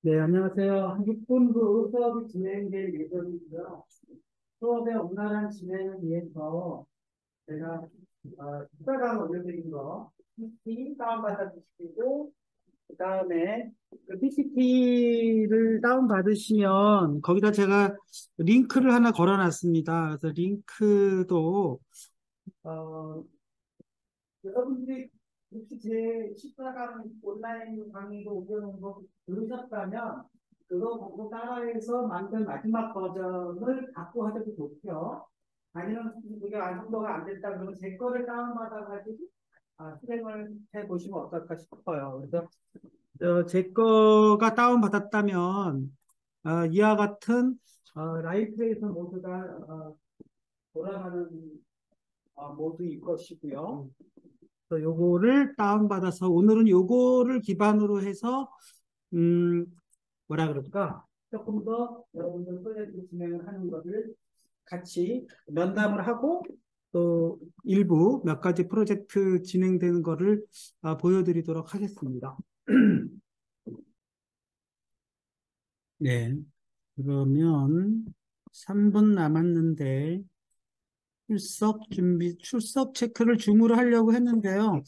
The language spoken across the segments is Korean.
네, 안녕하세요. 한 6분 후 수업이 진행될 예정이고요. 수업의 원활한 진행을 위해서 제가 특별강 올려드린 거 PPT 다운받아 주시고, 그 다음에 그 PPT를 다운받으시면 거기다 제가 링크를 하나 걸어놨습니다. 그래서 링크도 어, 여러분들이 혹시 제 14강 온라인 강의도 올려놓은 거 들으셨다면 그거 보고 따라해서 만든 마지막 버전을 갖고 하셔도 좋고요. 아니면 그게 완성도가 안 됐다 그러면 제 거를 다운받아가지고 실행을 해보시면 어떨까 싶어요. 그래서 제 거가 다운받았다면 이와 같은 라이트에서 모두가 돌아가는 모드일 것이고요. 그래서 요거를 다운받아서 오늘은 요거를 기반으로 해서 음 뭐라 그럴까 조금 더 여러분들 프로젝트 진행을 하는 것을 같이 면담을 하고 또 일부 몇 가지 프로젝트 진행되는 거를 보여드리도록 하겠습니다. 네, 그러면 3분 남았는데 출석 체크를 줌으로 하려고 했는데요.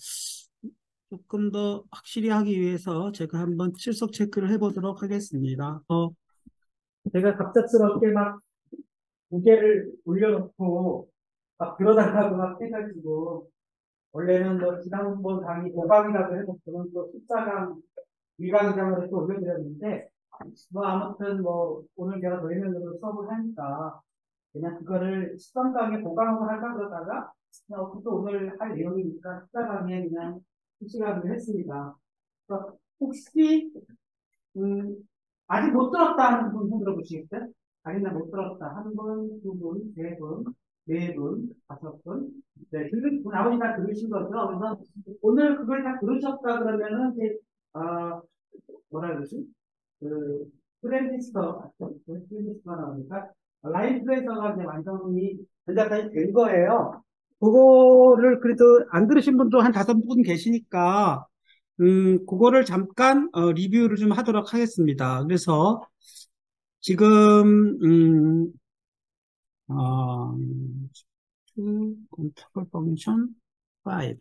조금 더 확실히 하기 위해서 제가 한번 출석 체크를 해보도록 하겠습니다. 제가 갑작스럽게 막 무게를 올려놓고 막 들어달라고 막 해가지고 원래는 뭐 지난번 강의 5강이라고 해서 저는 또 14강 2강이라고 또 올려드렸는데 뭐 아무튼 뭐 오늘 제가 도면으로 수업을 하니까 그냥 그거를 13강에 보강을 할까 그러다가 또 오늘 할 내용이니까 14강에 그냥 실시간으로 했습니다. 그래서 혹시 음, 아직 못 들었다 하는 분 손 들어보시겠어요? 아니, 나 못 들었다. 한 분, 두 분, 세 분, 네 분, 다섯 분. 네, 나머지 다 들으신 거죠? 그래서 오늘 그걸 다 들으셨다 그러면은, 이제, 뭐라 그러지? 그, 프렌디스터 나오니까, 라이브에서가 이제 완성이 전자까지 된 거예요. 그거를 그래도 안 들으신 분도 한 다섯 분 계시니까, 그거를 잠깐 리뷰를 좀 하도록 하겠습니다. 그래서 지금 어, to control function 5,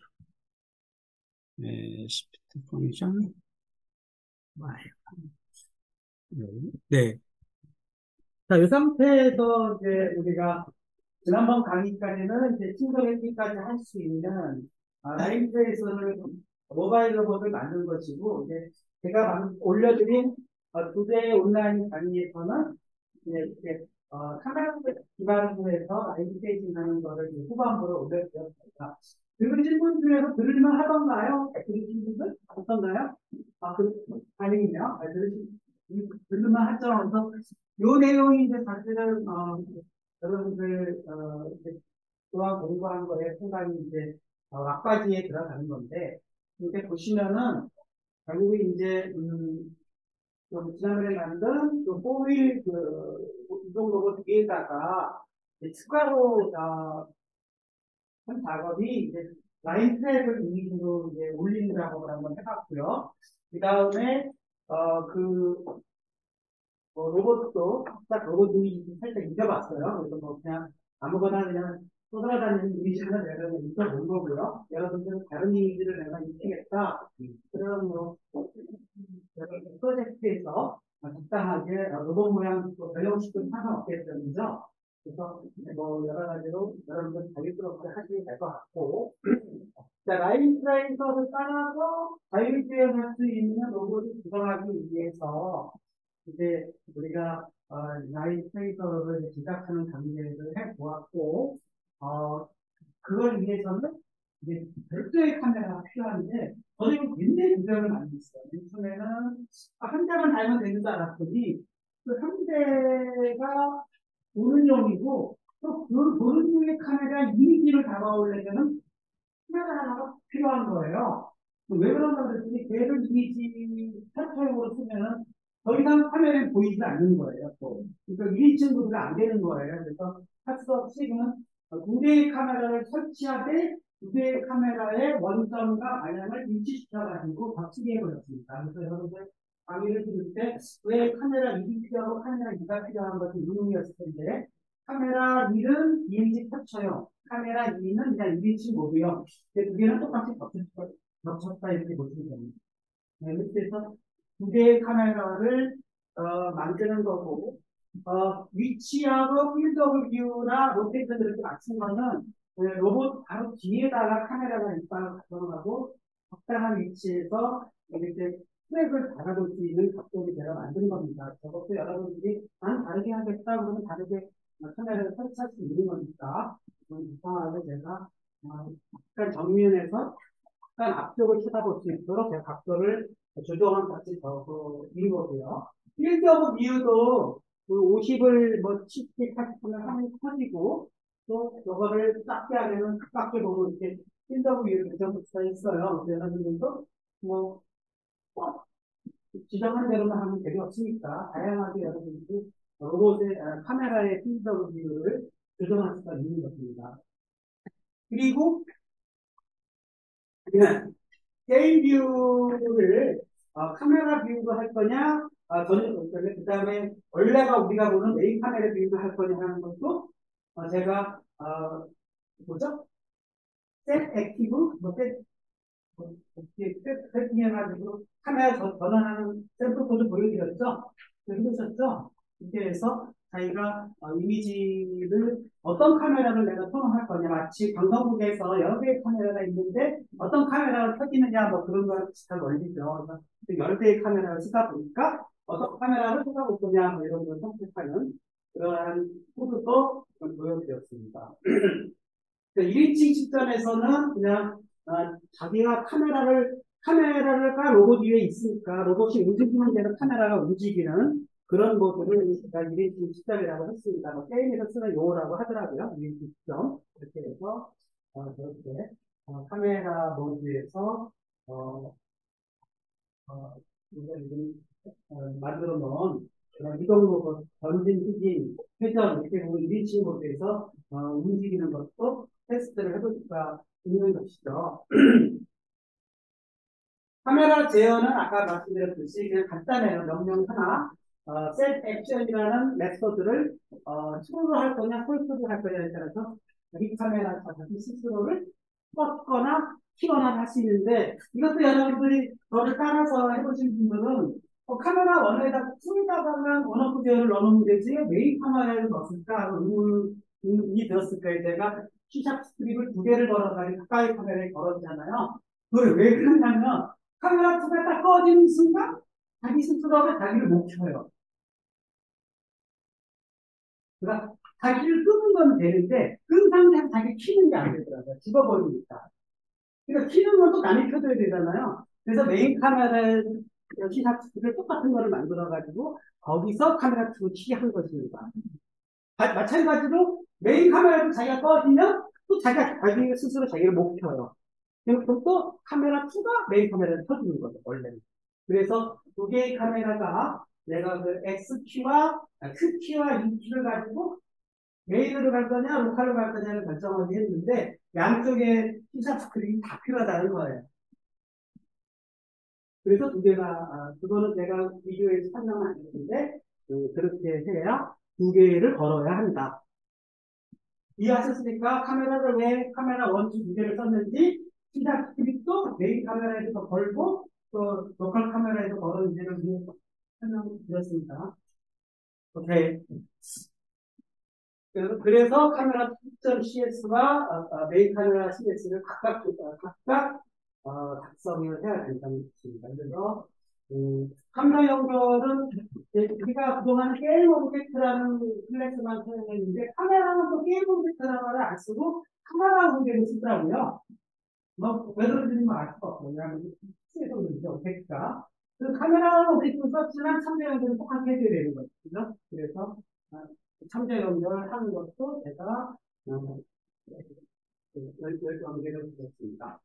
네, shift function 5. 네. 자, 이 상태에서 이제 우리가 지난번 강의까지는 이제 친절했기까지 할 수 있는 라인트레이서를 모바일 로봇을 만든 것이고, 이제 제가 방금 올려드린 두 개의 온라인 강의에서는 이제 이렇게 카메라 기반으로 해서 라이트레이싱하는 거를 이제 후반부로 올려드렸습니다. 들으신 분 중에서 들을만 하던가요? 들으신 분들 어떤가요? 아니군요. 들을만 하죠. 그래서 요 내용이 이제 사실은 여러분들 이제 그동안 공부한 거에 상당히 이제 막바지에 들어가는 건데 이렇게 보시면은 결국에 이제 좀 지난번에 만든 그 포윌 그 이동 로봇 위에다가 이제 추가로 한 작업이 이제 라인 트랙을 이미지로 이제 올리는 작업을 한번 해봤고요. 그 다음에 그 로봇도 딱 로봇 이미지 살짝 잊어봤어요. 그래서 뭐 그냥 아무거나 그냥 쏘돌아다니는 이미지를 내가 잊어본 거고요. 여러분들은 다른 이미지를 내가 입히겠다. 그런 뭐 여러분 프로젝트에서 적당하게 로봇 모양 또 변형시키면 상관없겠죠. 그래서 뭐 여러 가지로 여러분들 자유스럽게 하시면 될 것 같고 자, 라인 트레이서를 따라서 자율주행할 수 있는 로봇을 구성하기 위해서 이제 우리가 라인 트레이서를 제작하는 단계를 해보았고 그걸 위해서는 이제 별도의 카메라가 필요한데 저는 이거 굉장히 구별을 많이 했어요. 맨 처음에는 한 대만 달면 되는 줄 알았더니 그 한 대가 보는 용이고 또 그 보는 용의 카메라 이미지를 담아오려면 카메라 하나가 필요한 거예요. 왜 그런가 그랬더니 걔를 이미지 캡처용으로 쓰면은 더 이상 화면에 보이지 않는 거예요. 또. 그러니까 1인칭 구도가 안 되는 거예요. 그래서 탑스업 지금은 두 대의 카메라를 설치하되 두 대의 카메라의 원점과 방향을 일치시켜가지고 더 쓰게 해버렸습니다. 그래서 여러분들 강의를 들을 때 왜 카메라 1이 필요하고 카메라 2가 필요한 것이 의문이었을 텐데 카메라 1은 2인치 캡처용, 카메라 2는 그냥 1인치 모드용. 두 개는 똑같이 겹쳤다 이렇게 보시면 됩니다. 네, 그래서 두 개의 카메라를 만드는 거고 위치하고 필드 오브 뷰나 로테이션 이렇게 맞춘 거는 로봇 바로 뒤에다가 카메라가 있다가 가져가고 적당한 위치에서 이렇게 트랙을 달아볼 수 있는 각도를 제가 만든 겁니다. 저것도 여러분들이 난 다르게 하겠다 그러면 다르게 카메라를 설치할 수 있는 거니까 이상하게 제가 약간 정면에서 약간 앞쪽을 쳐다볼 수 있도록 제가 각도를 조정한 같이 적어인 거고요. 필드 오브 뷰도 50을 뭐 70, 80을 하면 커지고 또 이거를 작게 하려면 가깝게 보면 이렇게 필드 오브 뷰를 조정할 수가 있어요. 그래서 여러분들도 뭐 지정한 대로만 하면 되게 없으니까 다양하게 여러분들이 로봇의 카메라의 필드 오브 뷰를 조정할 수가 있는 것입니다. 그리고 게임 뷰를 카메라 뷰로 할 거냐, 그 다음에 원래가 우리가 보는 메인 카메라 뷰로 할 거냐 하는 것도 제가 뭐죠? 셋 액티브, 세팅해가지고 카메라 전환하는 샘플 코드 보여드렸죠? 해보셨죠? 이렇게 해서 자기가 이미지를 어떤 카메라를 내가 선호할 거냐, 마치 방송국에서 여러 개의 카메라가 있는데 어떤 카메라를 켜지느냐 뭐 그런 거랑 비슷한 원리죠. 그래서 여러 개의 카메라를 쓰다 보니까 어떤 카메라를 써볼 거냐 뭐 이런 걸 선택하는 그러한 코드도 보여드렸습니다. 1인칭 시점에서는 그냥 자기가 카메라가 로봇 위에 있으니까 로봇이 움직이는 대로 카메라가 움직이는 그런 모드를 제가 1인칭 시점이라고 했습니다. 뭐 게임에서 쓰는 용어라고 하더라고요. 1인칭 시점. 이렇게 해서 저렇게 카메라 모드에서 만들어 놓은 이동 로봇, 전진, 후진, 회전 이렇게 보면 1인칭 모드에서 움직이는 것도 테스트를 해볼 수가 있는 것이죠. 카메라 제어는 아까 말씀드렸듯이 그냥 간단해요. 명령 하나, 셋 액션이라는 메소드를 트루로 할 거냐, 폴스로 할 거냐에 따라서 자기 카메라 자기 스스로를 껐거나 키거나 할 수 있는데 이것도 여러분들이 저를 따라서 해보신 분들은 카메라 원에다 트루에다가만 원어프 제어를 넣으면 되지 메인 카메라를 넣었을까 의문이 들었을 거예요. 제가 C샵 스크립을 2개를 걸어가지고 가까이 카메라에 걸었잖아요. 그걸 왜 그러냐면 카메라 2가 딱 꺼지는 순간 자기 스스로가 자기를 못 켜요. 그러니까 자기를 끄는 건 되는데 끈 상태에서 자기 키는 게 안 되더라고요. 집어버리니까. 그러니까 키는 건 또 남이 켜줘야 되잖아요. 그래서 메인 카메라에 C샵 스크립을 똑같은 거를 만들어가지고 거기서 카메라 2를 키게 한 것입니다. 마찬가지로 메인 카메라도 자기가 꺼지면 또 자기 스스로 자기를 못 켜요. 그럼 또 카메라 2가 메인 카메라를 켜주는 거죠, 원래는. 그래서 두 개의 카메라가 내가 그 X키와, Q키와 E키를 가지고 메인으로 갈 거냐, 로컬로 갈 거냐를 결정하게 했는데, 양쪽에 C샵 스크린이 다 필요하다는 거예요. 그래서 두 개가, 그거는 제가 비디오에서 설명을 안 했는데, 그렇게 해야 두 개를 걸어야 한다. 이해하셨습니까? 카메라를 왜 카메라 원투 두 개를 썼는지, C샵 스크립도 메인 카메라에서 걸고, 또 로컬 카메라에서 걸었는지를 설명드렸습니다. 오케이. 그래서 카메라 2.cs와 메인 카메라 cs를 각각 작성을 해야 된다는 것입니다. 그래서 카메라 연결은 우리가 그동안 게임 오브젝트라는 클래스만 사용했는데 카메라는 또 게임 오브젝트라는 말을 안 쓰고 카메라 오브젝트를 쓰더라고요. 왜 그런지는 알 수가 없어요. 왜냐하면 수에서 그런지 오브젝트가 그 카메라 오브젝트를 썼지만 참여 연결은 똑같이 해줘야 되는 거죠. 그래서 참여 연결하는 것도 제가 연결을 드렸습니다.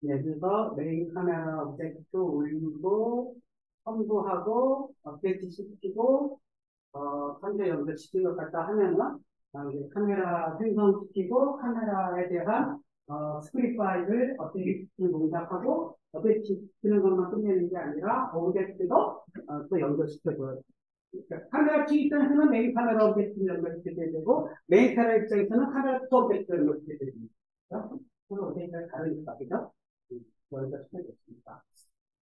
네, 그래서 메인 카메라 오브젝트 올리고 첨부하고 업데이트 시키고 참여 연결시킨 것 같다 하면은 이제 카메라 생성시키고 카메라에 대한 스크립트 파일을 어떻게 동작하고 어떻게 지키는 것만 끝내는 게 아니라 오브젝트도 또 연결시켜줘요. 그러니까 카메라 측입장에서는 메인 카메라 오브젝트를 연결시켜야 되고 메인 카메라 입장에서는 카메라 또 오브젝트를 연결시켜야 됩니다. 그래서 오브젝트가 다르니까 그죠? 연결시켜줬습니다.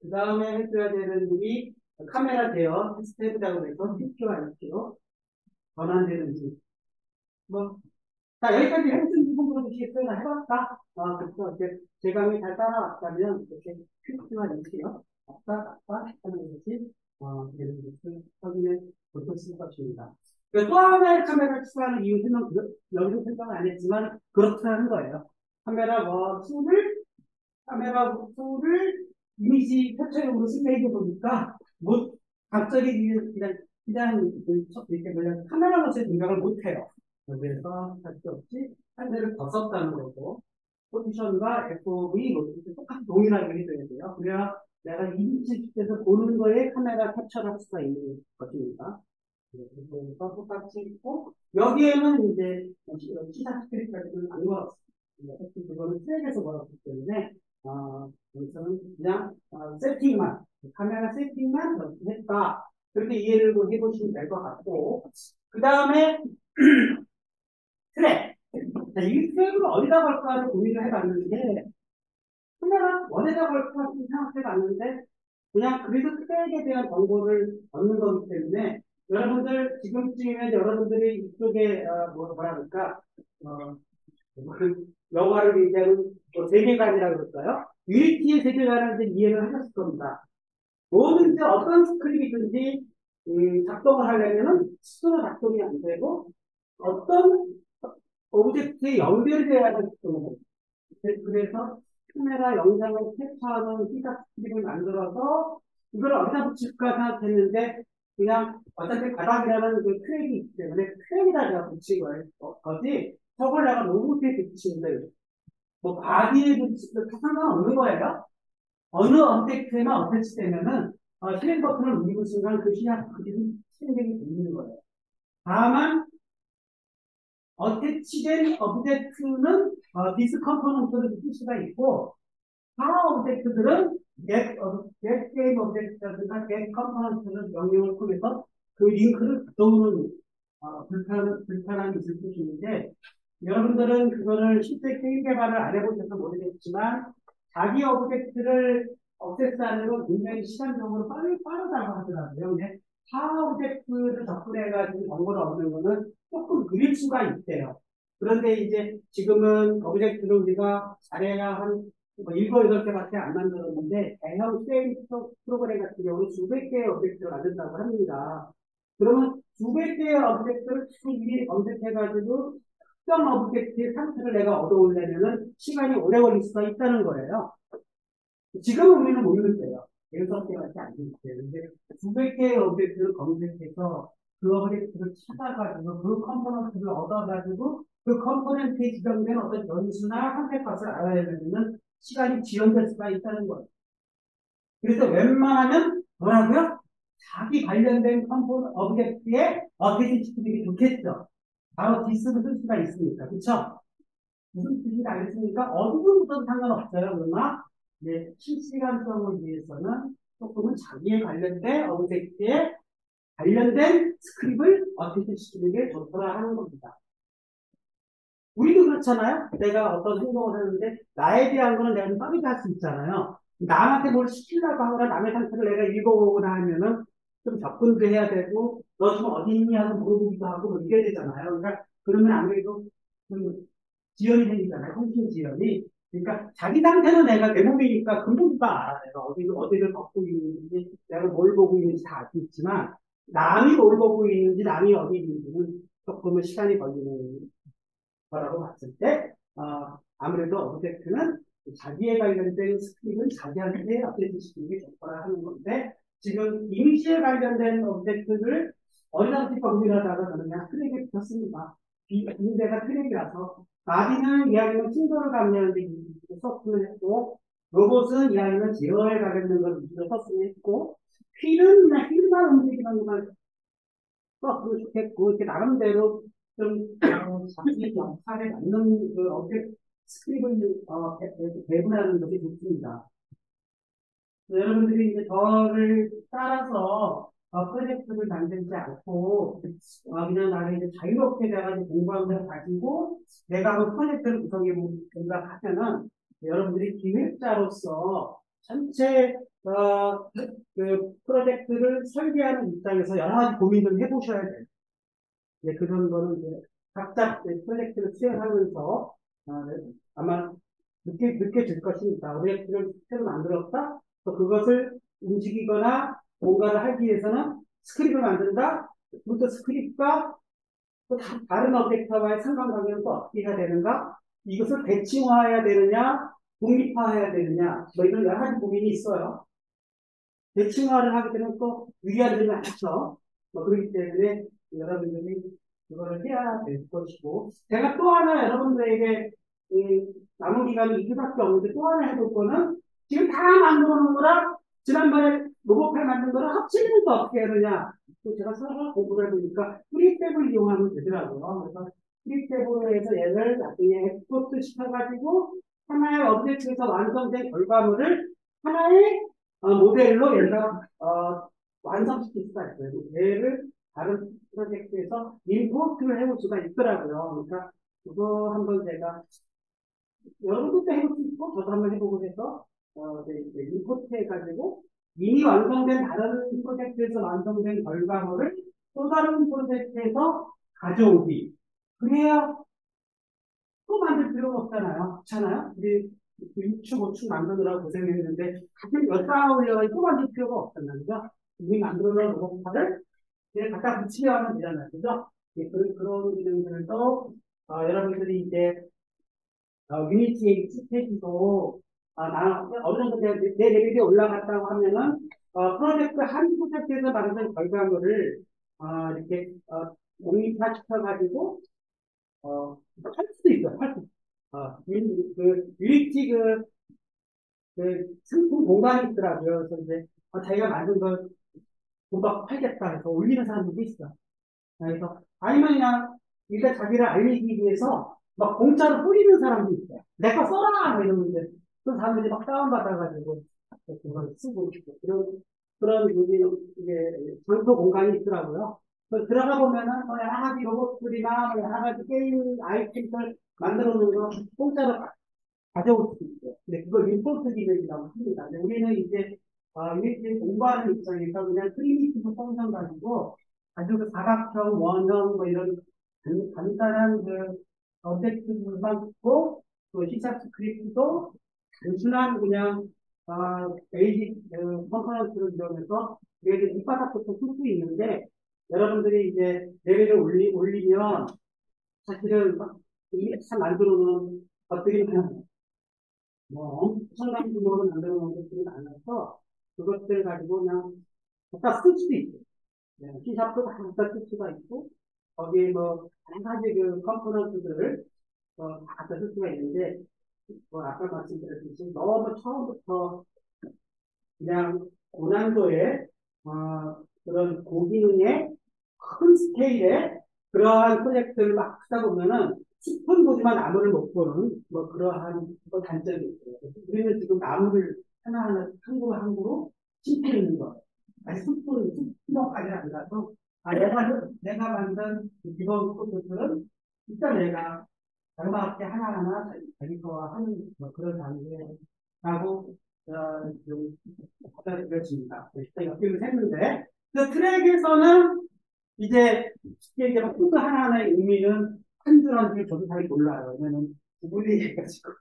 그 다음에 해줘야 되는 일이 카메라 제어 테스트 해보자고 해서 10kg, 20kg 전환되는지 뭐 자, 여기까지 해보신 부분 물어보시겠어요? 나 해봤다. 그래서 이제 제감이 잘 따라왔다면, 이렇게 퀴즈만 있지요. 왔다, 갔다 하는 것이, 되는 것을 확인해 보실 것입니다. 또 하나의 카메라를 추가하는 이유는 여기서 설명을 안 했지만, 그렇다는 거예요. 카메라 수를 이미지 캡처용으로 쓰레기 보니까, 뭐, 갑자기 그냥, 이렇게 그냥 카메라로서의 생각을 못해요. 그래서 할 수 없이 한 대를 더 썼다는 거고, 포지션과 FOV 모두 똑같이 동일하게 해줘야 돼요. 그래야 내가 이미지 측에서 보는 거에 카메라 캡처를 할 수가 있는 것입니다. 그래서 똑같이 있고, 여기에는 이제 시작 스크립트까지는 안 걸었어요. 그거는 트랙에서 걸었기 때문에, 여기서는 그냥 세팅만, 카메라 세팅만 했다. 그렇게 이해를 해보시면 될 것 같고, 그 다음에 트랙. 자, 이 트랙을 어디다 걸까를 고민을 해봤는데, 카메라 어디다 걸까 생각해봤는데, 그냥 그래도 트랙에 대한 정보를 얻는 거기 때문에, 여러분들, 지금쯤이면 여러분들이 이쪽에, 뭐라 그럴까, 영화를 얘기하는 세계관이라고 그럴까요? 유니티의 세계관을 이제 이해를 하셨을 겁니다. 뭐든지 어떤 스크립이든지 작동을 하려면은 스스로 작동이 안 되고 어떤 오브젝트에 연결이 돼야 하기 때문에 그래서 카메라 영상을 캡처하는 시각 스크립을 만들어서 이걸 어디다 붙일까 생각했는데 그냥 어차피 바닥이라는 그 트랙이 있기 때문에 트랙에다 내가 붙인 거지 저걸 내가 로봇에 붙이는데 뭐 바디에 붙이는 다 상관없는 거예요. 어느 언택트에만 어태치되면은 실행 버튼을 누르는 순간 그 시작 그림이 실행되게 되는 거예요. 다만 어태치된 오브젝트는 디스 컴포넌트를 붙일 수가 있고 하나 오브젝트들은 get game 오브젝트라든가 get 컴포넌트는 명령을 통해서 그 링크를 넣는 불편함이 있을 수 있는데 여러분들은 그거를 실제 게임 개발을 안 해보셔서 모르겠지만 자기 오브젝트를 억세스하는 건 굉장히 시간적으로 빠르다고 하더라고요. 근데 타 오브젝트를 접근해가지고 정보를 얻는 거는 조금 느릴 수가 있대요. 그런데 이제 지금은 오브젝트를 우리가 잘해야 한 7, 8개밖에 안 만들었는데 대형 게임 프로그램 같은 경우는 수백 개의 오브젝트를 만든다고 합니다. 그러면 수백 개의 오브젝트를 미리 검색해가지고 특정 오브젝트의 상태를 내가 얻어오려면은 시간이 오래 걸릴 수가 있다는 거예요. 지금 우리는 모르는데요. 예상대밖에 안 되기 때문에 수백 개의 오브젝트를 검색해서 그 오브젝트를 찾아가지고 그 컴포넌트를 얻어가지고 그 컴포넌트에 지정된 어떤 변수나 선택값을 알아야 되면 시간이 지연될 수가 있다는 거예요. 그래서 웬만하면 뭐라고요? 자기 관련된 컴포넌트 오브젝트에 어떻게 시키는 게 좋겠죠. 바로 디스를 쓸 수가 있으니까. 그쵸? 무슨 뜻인지 알겠습니까? 어느 정도는 상관없어요. 그러나 네, 실시간성을 위해서는 조금은 자기에 관련된 오브젝트에 관련된 스크립을 어떻게 시키는 게 좋더라 하는 겁니다. 우리도 그렇잖아요. 내가 어떤 행동을 하는데 나에 대한 거는 내가 좀 빠르게 할 수 있잖아요. 남한테 뭘 시키려고 하거나 남의 상태를 내가 읽어보거나 하면은 좀 접근도 해야 되고 너 지금 어디 있니 하고 물어보기도 하고 뭐 이래야 되잖아요. 그러니까 그러면 아무래도 좀 지연이 생기잖아요. 통신 지연이. 그러니까 자기 상태는 내가 내 몸이니까 금방 알아. 내가 어디를 걷고 있는지, 내가 뭘 보고 있는지 다 알 수 있지만, 남이 뭘 보고 있는지, 남이 어디 있는지는 조금은 시간이 걸리는 거라고 봤을 때, 아무래도 오브젝트는 자기에 관련된 스크립을 자기한테 업데이트 시키는 게 좋거라 하는 건데, 지금 이미지에 관련된 오브젝트를 어디다 붙일까 고민하다가 저는 그냥 트랙에 붙였습니다. 비인데가 트랙이라서 바디는 이야기는 충돌을 감내하는 데 썼으면 했고 로봇은 이야기는 제어에 관련된 걸 위주로 썼으면 했고 휠은 그냥 휠만 움직이는 것만 썼으면 좋겠고 이렇게 나름대로 좀 자기 역할에 맞는 그 스크립을 배분하는 것이 좋습니다. 여러분들이 이제 저를 따라서 프로젝트를 만들지 않고 그냥 나는 이제 자유롭게 내가 공부한 걸 가지고 내가 그 프로젝트를 구성해 본다 하면은 여러분들이 기획자로서 전체 그 프로젝트를 설계하는 입장에서 여러 가지 고민을 해보셔야 돼요. 예, 그런 거는 이제 각자 프로젝트를 수행하면서 아마 느껴질 것입니다. 프로젝트를 새로 만들었다? 또 그것을 움직이거나 뭔가를 하기 위해서는 스크립을 만든다? 또 스크립과 또 다른 오브젝트와의 상관관계는 또 어떻게 해야 되는가? 이것을 대칭화해야 되느냐? 독립화해야 되느냐? 뭐 이런 여러 가지 고민이 있어요. 대칭화를 하게 되면 또 유리한 점이 많죠. 뭐 그렇기 때문에 여러분들이 그거를 해야 될 것이고, 제가 또 하나 여러분들에게 남은 기간이 2주밖에 없는데 또 하나 해볼 거는 지금 다 만들어 놓은 거랑 지난번에 로봇팔 만든 거랑 합치는 거 어떻게 해야 되냐. 또 제가 서로 공부를 해보니까 프리탭을 이용하면 되더라고요. 그래서 프리탭으로 해서 얘를 나중에 엑스포트 시켜가지고 하나의 오브젝트에서 완성된 결과물을 하나의 모델로 얘가 완성시킬 수가 있어요. 얘를 다른 프로젝트에서 임포트를 해볼 수가 있더라고요. 그러니까 그거 한번 제가 여러분들도 해볼 수 있고 저도 한번 해보고 해서 임포트 해가지고 이미 완성된 다른 프로젝트에서 완성된 결과물을 또 다른 프로젝트에서 가져오기. 그래야 또 만들 필요가 없잖아요. 그렇잖아요? 우리 6축, 5축 만드느라고 고생했는데 가끔 엿다 올려가지고 또 만들 필요가 없잖아요. 그죠? 이미 만들어 놓은 로봇파를 그냥 갖다 붙이려 하면 되잖아요. 그죠? 예, 그런 기능들도 여러분들이 이제 유니티에 익숙해지고 어느 정도 내 레벨이 올라갔다고 하면은 프로젝트 한 프로젝트에서 만든 결과물을 이렇게 독립화 시켜가지고 할 수도 있어요. 할 수. 유니티 상품 공간이 있더라고요. 그래서 이제 자기가 만든 걸 도박 팔겠다 해서 올리는 사람들도 있어. 그래서 아니면 그냥 일단 자기를 알리기 위해서 막 공짜로 뿌리는 사람도 있어요. 내 거 써라! 뭐 이러는데 그 사람들이 막 다운받아가지고 그걸 쓰고 그런 이게 장소 공간이 있더라고요. 들어가 보면은 뭐 여러 가지 로봇들이나 뭐 여러 가지 게임 아이템들 만들어 놓은 거 공짜로 가져올 수 있어요. 근데 그걸 임포트 기능이라고 합니다. 근데 우리는 이제 유니티 공부하는 입장에서 그냥 프리미티브 펑션 가지고 아주 그 사각형, 원형 뭐 이런 간단한 그 오브젝트만 있고 또 시작 스크립트도 단순한 그냥 베이직 컴포넌트를 이용해서 얘를 밑바닥부터 쓸 수 있는데 여러분들이 이제 레벨을 올리면 사실은 참 만들어 놓은 것들이 많아요. 뭐 엄청난 규모로 만들어 놓은 것들이 많아서 그것들 가지고 그냥 갖다 쓸 수도 있고 C샵도 다 갖다 쓸 수가 있고 거기에 뭐 여러 가지 그 컴포넌트들을 다 갖다 쓸 수가 있는데 뭐 아까 말씀드렸듯이 너무 처음부터 그냥 고난도의 그런 고기능의 큰 스케일의 그러한 프로젝트를 막 하다 보면은 10분 보지만 나무를 못 보는 뭐 그러한 단점이 있어요. 우리는 지금 나무를 하나하나 한 그루 한 그루 심고 있는 거예요. 아직 10분까지 안 가서 내가 만든 기본 코드들은 일단 내가 장밖에 하나하나 자기 거와 하는 뭐 그런 단계라고 좀 받아들여집니다. 일단 연기를 했는데 그 트랙에서는 이제 쉽게 얘기하면 코드 하나하나의 의미는 한 줄 한 줄 저도 잘 몰라요. 왜냐면 구분이 해가지고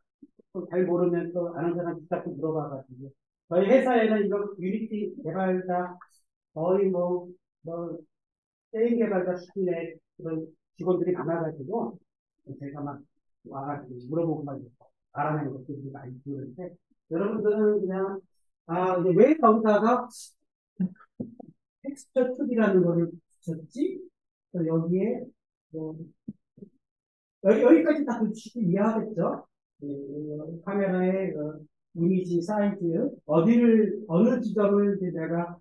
잘 모르면 또 아는 사람 자꾸 물어봐가지고 저희 회사에는 이런 유니티 개발자 거의 뭐 게임 개발자 수준의 그런 직원들이 많아가지고 제가 막 와가지고 물어보고 막 알아내는 것들이 많이 있는데 여러분들은 그냥 이제 왜 거기다가 텍스처 2D라는 거를 붙였지? 여기에 뭐 여기까지 다 솔직히 이해하겠죠? 카메라의 이미지 사이즈 어느 지점을 이제 내가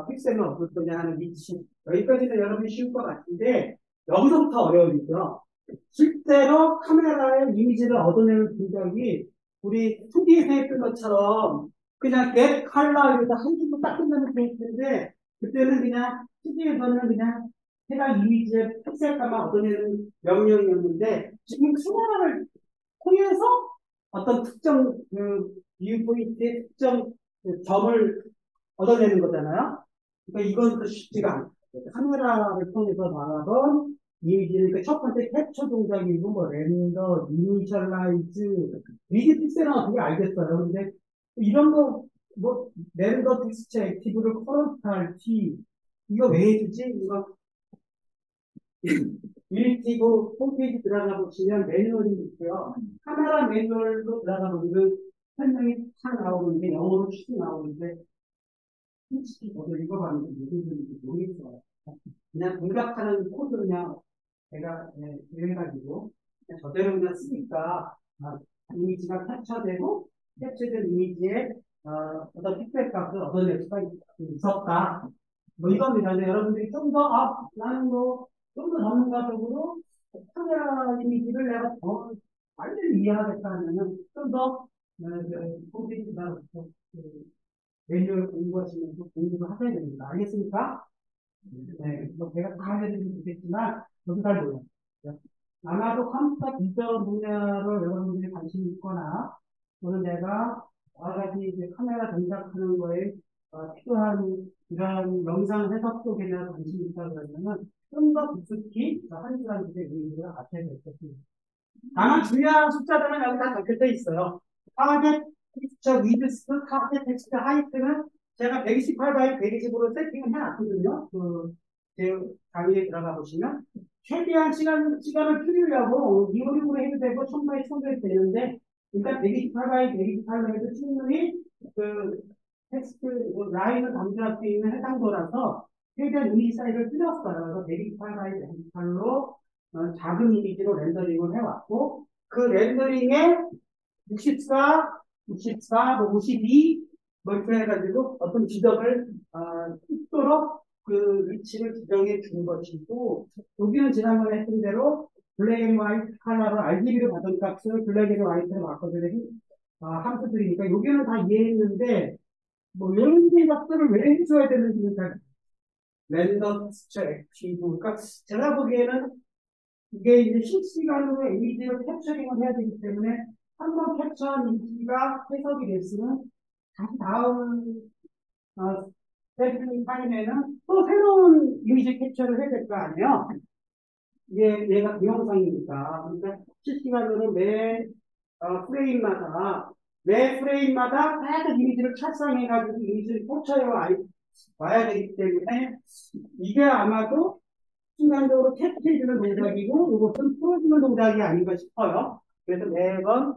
픽셀을 얻을 거냐 하는 위치 여기까지는 여러분이 쉬울 것 같은데 여기서부터 어려워지죠. 실제로 카메라의 이미지를 얻어내는 동작이 우리 2D에서 했던 것처럼 그냥 get 컬러 이러다 한 줄로 딱 끝나면 좋을 텐데 그때는 그냥 2D에서는 그냥 해당 이미지의 픽셀감만 얻어내는 명령이었는데 지금 카메라를 통해서 어떤 특정 뷰 포인트의 특정 점을 얻어내는 거잖아요. 그러니까 이건 또 쉽지가 않아요. 카메라를 통해서 나가던 이미지는 그첫 번째 캡처 동작이고, 뭐, 렌더, 이니셜라이즈, 미디 픽셀은 어떻게 알겠어요. 근데 이런 거, 뭐, 렌더 텍스처 액티브를 커런트 할 T, 이거 왜 해주지? 이거, 유니티브 홈페이지 들어가 보시면 매뉴얼이 있고요. 카메라 매뉴얼로 들어가 보면 설명이 탁 나오는데, 영어로 쭉 나오는데, 솔직히 저도 읽어봤는데 무슨 소리인지 모르겠어요. 그냥 동작하는 코드 그냥 제가 이래가지고 그냥 저대로 그냥 쓰니까 이미지가 캡처되고 캡처된 이미지에 어떤 픽셀 값을 얻어낼 수가 있었다. 뭐 이겁니다. 근데 여러분들이 좀 더, 나는 뭐, 좀 더 전문가적으로 카메라 이미지를 내가 더 완전히 이해하겠다 하면은 좀 더, 컴퓨터나 매뉴얼 공부하시면서 공부를 하셔야 됩니다. 알겠습니까? 네, 뭐 제가 다 알려드리면 좋겠지만, 저도 잘 몰라요. 아마도 컴퓨터 디지털 분야로 여러분들이 관심이 있거나, 또는 내가 여러 가지 이제 카메라 동작하는 거에 필요한 이런 영상 해석 쪽에 대한 관심이 있다 그러면은 좀 더 깊숙이 한 시간 정도의 의미를 갖춰야 될 것입니다. 다만 중요한 숫자들은 여기 다 적혀져 있어요. 타겟 텍스처 위드스, 타겟 텍스처 하이트는 제가 128 바이 120으로 세팅을 해놨거든요. 제 강의에 들어가 보시면 최대한 시간을 줄이려고 256으로 해도 되고 1000 바이 1000도 해도 되는데 일단 128 바이 128로 해도 충분히 텍스트 라인을 담당할 수 있는 해상도라서 최대한 이미지 사이즈를 줄였어요. 그래서 128 바이 128로 작은 이미지로 렌더링을 해왔고, 그 렌더링에 64, 64, 뭐 52, 뭐 이렇게 해가지고 어떤 지점을, 있도록 그 위치를 지정해 준 것이고, 여기는 지난번에 했던 대로 블랙 앤 화이트 컬러로 RGB로 받은 값을 블랙 앤 화이트로 바꿔주는 함수들이니까 여기는 다 이해했는데, 뭐 이런 값들을 왜 해줘야 되는지는 잘 렌더 텍스처 액티브. 그러니까 제가 보기에는 이게 이제 실시간으로 이미지를 캡처링을 해야 되기 때문에 한 번 캡처한 이미지가 해석이 됐으면 다시 다음 스태핑 타임에는 또 새로운 이미지 캡처를 해야 될 거 아니에요? 얘가 동영상이니까. 그러니까 실시간으로 매 프레임마다 다양한 이미지를 촬영해가지고 이미지를 캡처해 와야 되기 때문에 이게 아마도 순간적으로 캡처해주는 동작이고 이것은 풀어주는 동작이 아닌가 싶어요. 그래서 매번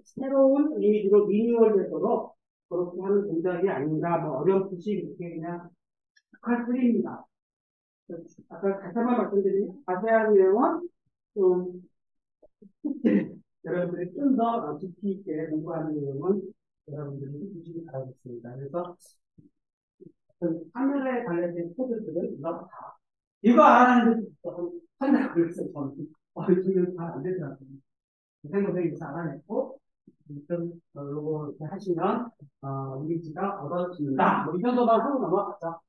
새로운 이미지로 리뉴얼되도록 그렇게 하는 동작이 아닌가 뭐 어렴풋이 이렇게 그냥 축할 뿐입니다. 아까 다시 한번 말씀드리면 자세한 내용은 좀 여러분들이 좀 더 깊이 있게 공부하는 내용은 여러분들이 해주시기 바라겠습니다. 그래서 카메라에 관련된 코드들은 이거 다 이거 안 하는데 한다고 그랬어요. 저는 이거 잘안 되더라고요. 고생고생해서 알아냈고 좀 요거 이렇게 하시면 이미지가 얻어집니다. 뭐 이 정도만 하고 넘어가죠.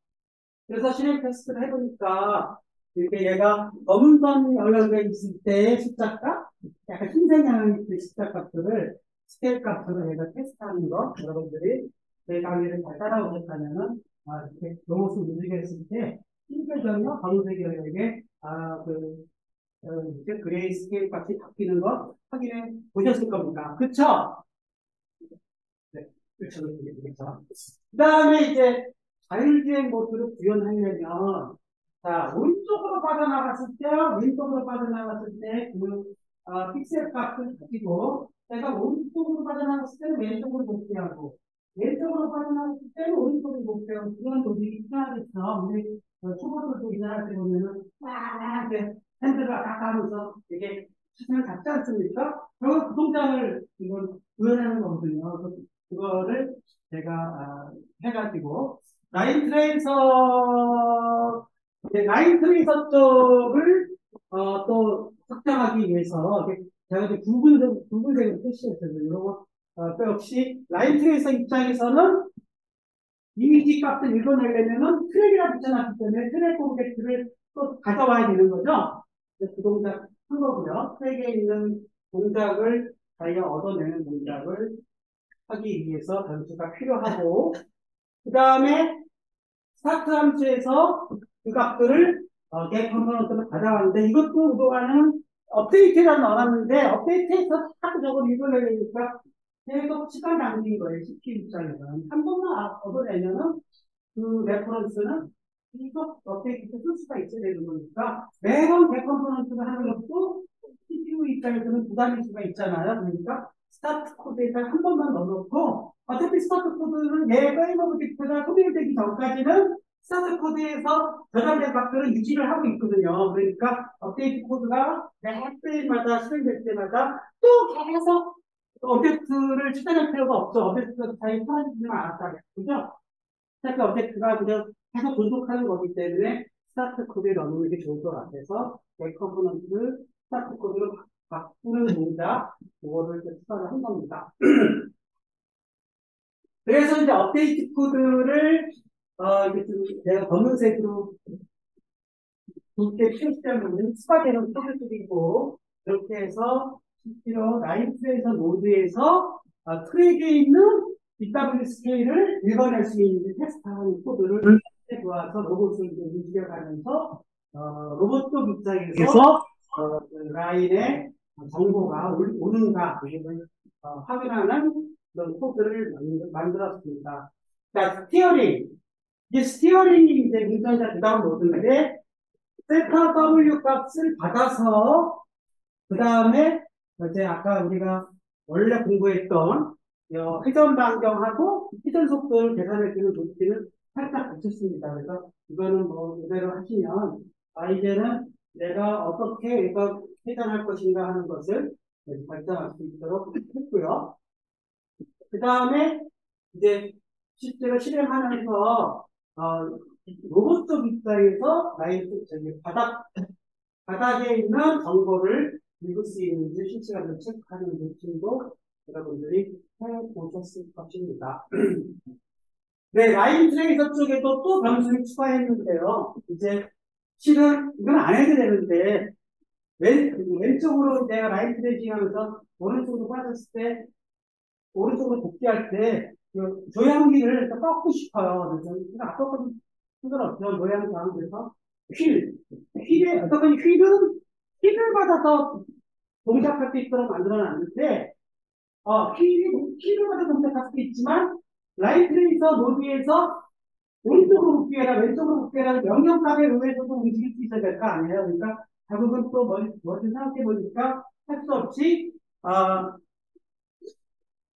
그래서 실행 테스트를 해보니까 이렇게 얘가 검은 선 영역에 있을 때의 숫자값, 약간 흰색 영역에 있을 때 숫자 값들을 스케일 값으로 얘가 테스트하는 거 여러분들이 제 강의를 잘 따라오셨다면은 이렇게 로봇을 움직였을 때 흰색 영역, 검은색 영역에 이제 그레이 스케일 값이 바뀌는 거 확인해 보셨을 겁니다. 그쵸? 네, 그렇죠. 그렇죠. 그 다음에 이제 자율주행 모드를 구현하려면, 자, 오른쪽으로 빠져나갔을 때, 왼쪽으로 빠져나갔을 때, 픽셀 값을 가지고, 내가 오른쪽으로 빠져나갔을 때는 왼쪽으로 복귀하고, 왼쪽으로 빠져나갔을 때는 오른쪽으로 복귀하고, 그런 로직이 필요하겠죠. 근데, 초보들도 이날할 때 보면은, 막, 이렇게, 핸들을 딱 하면서, 이게, 시선을 잡지 않습니까? 결국 그 동작을, 이건, 구현하는 거거든요. 그거를 제가 해가지고 라인 트레이서 쪽을 또 확장하기 위해서 제가 이제 붉은색으로 표시했어요. 이런 거, 또 역시 라인 트레이서 입장에서는 이미지 값을 읽어내려면은 트랙이라 붙여놨기 때문에 트랙 오브젝트를 또 가져와야 되는 거죠. 그 동작 한 거고요. 트랙에 있는 동작을 자기가 얻어내는 동작을 하기 위해서 변수가 필요하고, 그 다음에 스타트 함수에서 그 값들을 get 컴포넌트로 가져왔는데, 이것도 그동안은 업데이트라 넣어놨는데, 업데이트해서 자꾸 저걸 읽어내려니까 계속 시간 낭비인 거예요. CPU 입장에서는. 한 번만 얻어내면은 그 레퍼런스는 계속 업데이트 쓸 수가 있어야 되는 거니까, 매번 get 컴포넌트를 하는 것도 CPU 입장에서는 부담일 수가 있잖아요. 그러니까 스타트 코드에다 한 번만 넣어놓고, 어차피 스타트 코드는 얘 게임 오브젝트가 소비되기 전까지는 스타트 코드에서 저장된 값들을 유지를 하고 있거든요. 그러니까 업데이트 코드가 매 때마다 실행될 때마다 또 계속 오브젝트를 찾아낼 필요가 없죠. 오브젝트가 잘 사라지지만 않았다. 그죠? 스타트 오브젝트가 그냥 계속 존속하는 거기 때문에 스타트 코드에 넣는 게 좋을 것 같아서 내 컴포넌트를 스타트 코드로 바꾸는 동작, 그거를 추가를 한 겁니다. 그래서 이제 업데이트 코드를 이게 좀 내가 검은색으로 굵게 표시하면 추가되는 코드들이고, 이렇게 해서 실제로 라이트에서 노드에서 트랙에 있는 BW 스케일을 읽어낼 수 있는 테스트하는 코드를 해보아서 로봇을 움직여가면서 로봇 쪽 입장에서 그 라인의 정보가 오는가 확인하는 그런 코드를 만들었습니다. 자, 스티어링. 이 스티어링이 이제 문자자 그 다음 노드인데, 셀타 W 값을 받아서 그 다음에 이제 아까 우리가 원래 공부했던 회전 반경하고 회전 속도를 계산해주는 루틴을 살짝 붙였습니다. 그래서 이거는 뭐 이대로 하시면 이제는 내가 어떻게 이거 회전할 것인가 하는 것을 결정할 수 있도록 했고요. 그 다음에 이제 실제로 실행하면서 로봇 쪽 입장에서 바닥에 있는 정보를 읽을 수 있는지 실시간으로 체크하는 루틴도 여러분들이 해보셨을 것입니다. 네, 라인 트레이서 쪽에도 또 변수를 추가했는데요. 이제 실은 이건 안 해도 되는데 왼쪽으로 내가 라인 트레이싱 하면서 오른쪽으로 빠졌을 때 오른쪽으로 복귀할 때 조향기를 꺾고 싶어요. 그래서 아까 건 상관없죠. 모양도 하면 돼서 휠에 어떤 휠을 받아서 동작할 수 있도록 만들어놨는데 휠을 받아서 동작할 수도 있지만 라인 트레이서 노드에서 오른쪽으로 복귀해라 왼쪽으로 복귀해라 명령값에 의해서도 움직일 수 있어야 될 거 아니에요. 그러니까 결국은 또 뭐지 생각해 보니까 할 수 없이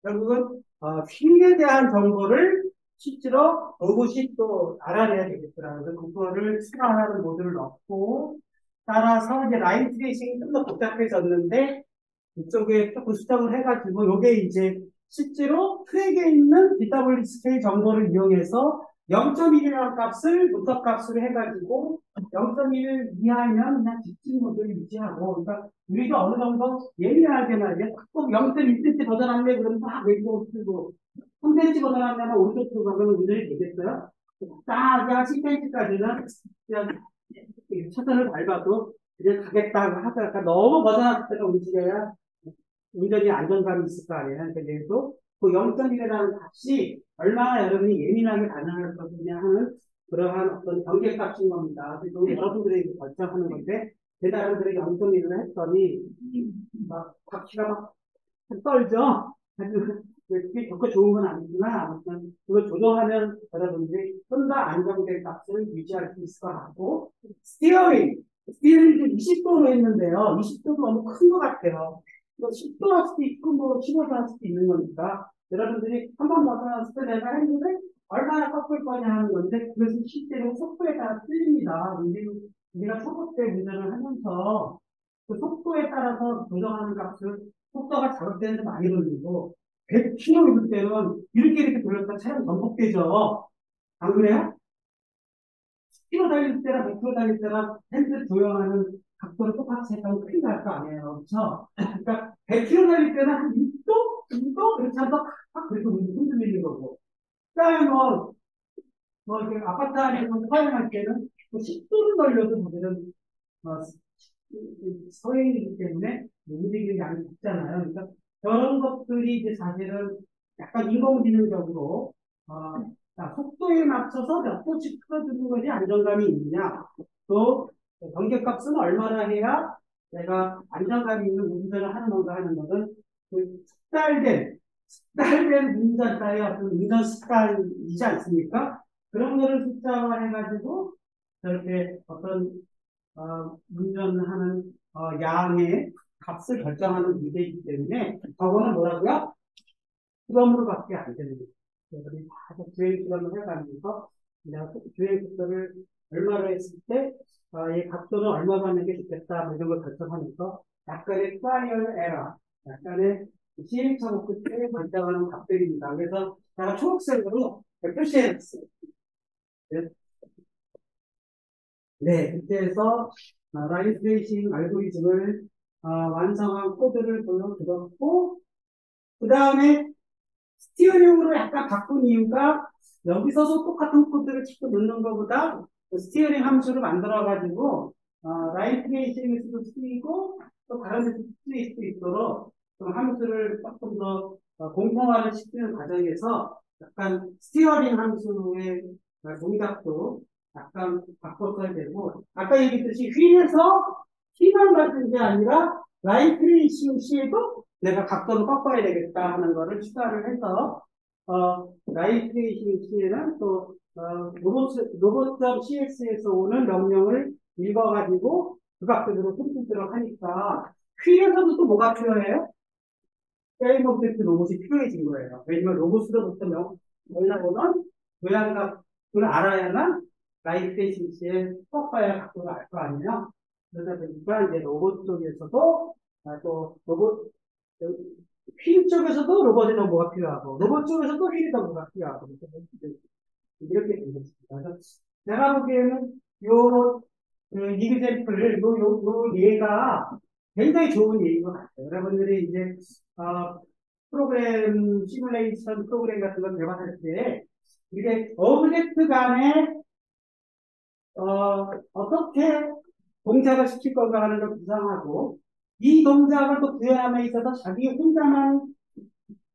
결국은 휠에 대한 정보를 실제로 로봇이 또 알아내야 되겠더라고요. 그거를 추가하는 모듈을 넣고 따라서 이제 라인 트레이싱이 좀 더 복잡해졌는데 이쪽에 조금 수정을 해가지고 요게 이제 실제로 트랙에 있는 BWSK 정보를 이용해서 0.1이라는 값을 문턱값으로 해가지고 0.1 이하이면 그냥 집중 모드를 유지하고 그러니까 우리가 어느 정도 예민하게 말이야 꼭 0.1cm 벗어났네 그러면 막 왼쪽으로 쓰고 3cm 벗어났냐면 오른쪽으로 가면 운전이 되겠어요? 딱 그냥 10cm까지는 그냥 차선을 밟아도 그냥 가겠다고 하다가 너무 벗어났을 때가 움직여야 운전이 안정감이 있을 거 아니에요. 그러니까 얘도 그 0.1이라는 값이 얼마나 여러분이 예민하게 반응할 것이냐 하는 그러한 어떤 경계값인 겁니다. 그리고 여러분들이 결정하는 건데, 대다른들이 0.1을 했더니, 막, 바퀴가 막 떨죠? 그게 좋고 좋은 건 아니지만, 아무튼, 그걸 조정하면 여러분들이 좀 더 안정된 값을 유지할 수 있을 것 같고, 스티어링 20도로 했는데요. 20도도 너무 큰 것 같아요. 뭐 10도 할 수도 있고, 뭐 15도 할 수도 있는 거니까, 여러분들이 한 번 벗어났을 때 내가 했는데, 얼마나 꺾을 거냐 하는 건데, 그것은 실제로 속도에 따라 틀립니다. 우리가 초보 때 운전을 하면서, 그 속도에 따라서 조정하는 값을 속도가 작을 때는 많이 돌리고 100km 때는 이렇게 돌렸다 차량 전복되죠. 안 그래요? 10km 달릴 때랑 100km 달릴 때랑 핸들 조정하는 각도를 똑같이 했다고 큰일 날 거 아니에요. 그렇죠? 그러니까 100km 달릴 때는 한 6도? 6도? 이렇게 하면 딱 그래도 흔들리는 거고. 그다음에 뭐 이렇게 아파트 안에서 사용할 때는 10도를 걸려도 사실은 어, 서해이기 때문에 움직이는 양이 적잖아요. 그러니까 그런 것들이 이제 사실은 약간 인공지능적으로 자, 속도에 맞춰서 몇 도씩 풀어주는 것이 안정감이 있느냐, 또 경계값은 얼마나 해야 내가 안정감이 있는 운전을 하는 건가 하는 것은 그 숙달된 운전자의 어떤 운전 습관이지 않습니까? 그런 거를 숫자화해가지고 저렇게 어떤 운전하는 양의 값을 결정하는 문제이기 때문에 저거는 뭐라고요? 실험으로밖에 안 되는 거예요. 그래서 주행 실험을 해가면서 내가 주행 속도를 얼마로 했을 때 이 각도는 얼마 받는 게 좋겠다 뭐 이런 걸 결정하면서 약간의 트라이얼 에러, 약간의 시행착오 끝에 결정하는 값들입니다. 그래서 제가 초록색으로 표시해놨어요. 네, 그때에서 라인 트레이싱 알고리즘을 완성한 코드를 보여드렸고, 그 다음에 스티어링으로 약간 바꾼 이유가 여기서도 똑같은 코드를 직접 넣는 것보다 그 스티어링 함수를 만들어가지고 라인 트레이싱에서도 쓰이고 또 다른 데서 쓰일 수 있도록 그 함수를 조금 더 공통화를 시키는 과정에서 약간 스티어링 함수의 동작도 약간 바꿨어야 되고 아까 얘기했듯이 휠에서 휠만 받는 게 아니라 라인 트레이싱 시에도 내가 각도를 꺾어야 되겠다 하는 거를 추가를 해서 라인 트레이싱 시에는 또 로봇.cs에서 오는 명령을 읽어가지고 그 각도로 손짓도록 하니까 휠에서도 또 뭐가 필요해요? 게임 오브젝트 로봇이 필요해진 거예요. 왜냐면 로봇으로부터 명령어는 모양각을 알아야만 라인 트레이싱 시에 꺾어야 각도를 알 거 아니에요. 그러다 보니까 이제 로봇 쪽에서도 또 로봇 휠 쪽에서도 로봇에 더 뭐가 필요하고 로봇 쪽에서도 휠이 더 뭐가 필요하고 이렇게 된 것입니다. 그래서 제가 보기에는 요 이그젠플 요 예가 굉장히 좋은 예인 것 같아요. 여러분들이 이제 프로그램 시뮬레이션 프로그램 같은 걸 개발할 때 이게 오브젝트 간에 어떻게 동작을 시킬 건가 하는 걸 구상하고 이 동작을 또 구현함에 있어서 자기 혼자만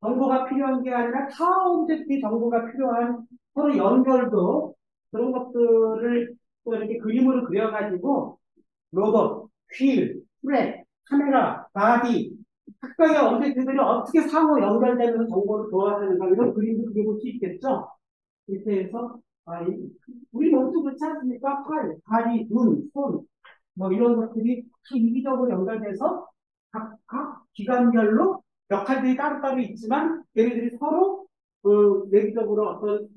정보가 필요한 게 아니라 타 오브젝트의 정보가 필요한 서로 연결도 그런 것들을 또 이렇게 그림으로 그려가지고 로봇, 휠, 프레, 카메라, 바디 각각의 오브젝트들이 어떻게 상호 연결되면서 정보를 교환하는가 이런 그림도 그려볼 수 있겠죠. 이렇게 해서 우리 몸도 그렇지 않습니까? 팔, 다리, 눈, 손, 뭐 이런 것들이 다 이기적으로 연결돼서 각 기관별로 역할들이 따로따로 있지만 얘네들이 서로 내부적으로 어떤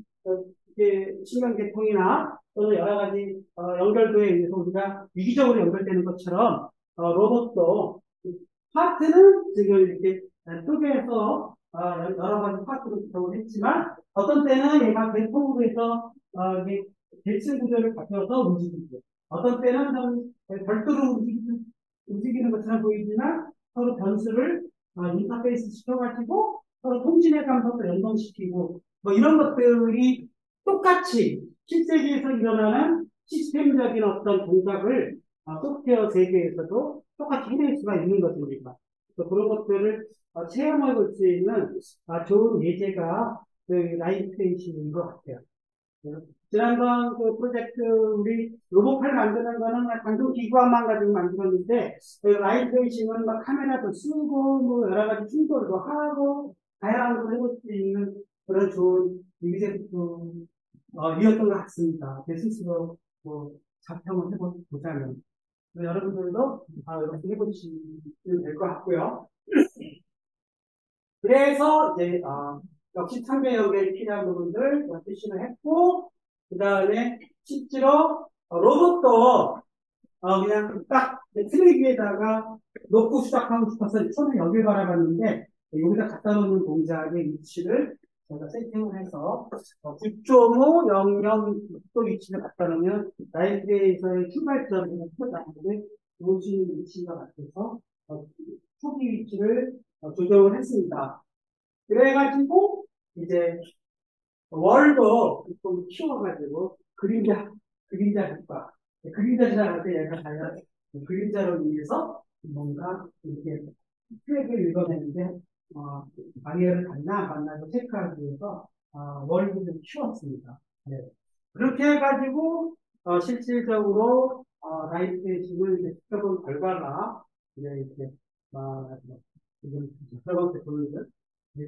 이게 신경계통이나 또는 여러 가지 연결도에 의해서 우리가 유기적으로 연결되는 것처럼 로봇도 파트는 지금 이렇게 쪼개서 여러 가지 파트로 구성을 했지만 어떤 때는 얘가 계통으로 해서 이게 대칭 구조를 갖춰서 움직이고 어떤 때는 좀 별도로 움직이는 것처럼 보이지만 서로 변수를 인터페이스 시켜가지고 서로 통신해가면서 연동시키고 뭐 이런 것들이 똑같이 실세계에서 일어나는 시스템적인 어떤 동작을 소프트웨어 세계에서도 똑같이 해낼 수가 있는 것입니다. 그런 것들을 체험해 볼 수 있는 좋은 예제가 그 라인 트레이싱인 것 같아요. 지난번 그 프로젝트 우리 로봇팔 만드는 거는 단순 기구함만 가지고 만들었는데 그 라인 트레이싱은 막 카메라도 쓰고 뭐 여러 가지 충돌도 하고 다양한 걸 해볼 수 있는 그런 좋은 미제품 이었던 것 같습니다. 제 스스로 뭐 자평을 해보자면 여러분들도 이렇게 해보시면 될 것 같고요. 그래서 이제 역시 참여 연결이 필요한 부분들 표시를 했고 그 다음에 실제로 로봇도 그냥 딱 트레이 위에다가 놓고 시작하고 싶어서 손을 여길 바라봤는데 여기다 갖다 놓는 동작의 위치를 제가 세팅을 해서 9.500도 위치를 갖다 놓으면 라이트에서의 출발점을 찾아가는데 도시 위치가 맞춰서 초기 위치를 조정을 했습니다. 그래가지고 이제 월도 좀 키워가지고 그림자 효과. 그림자 지나갈 때 얘가 과연 그림자로 인해서 뭔가 이렇게 트랙을 읽어내는데 방해를 갔나 안 갔나 체크하기 위해서 월도 좀 키웠습니다. 네. 그렇게 해가지고 실질적으로 라이트 대신을 이제 지켜본 결과가 이제 이렇게 지금 세 번째 보여준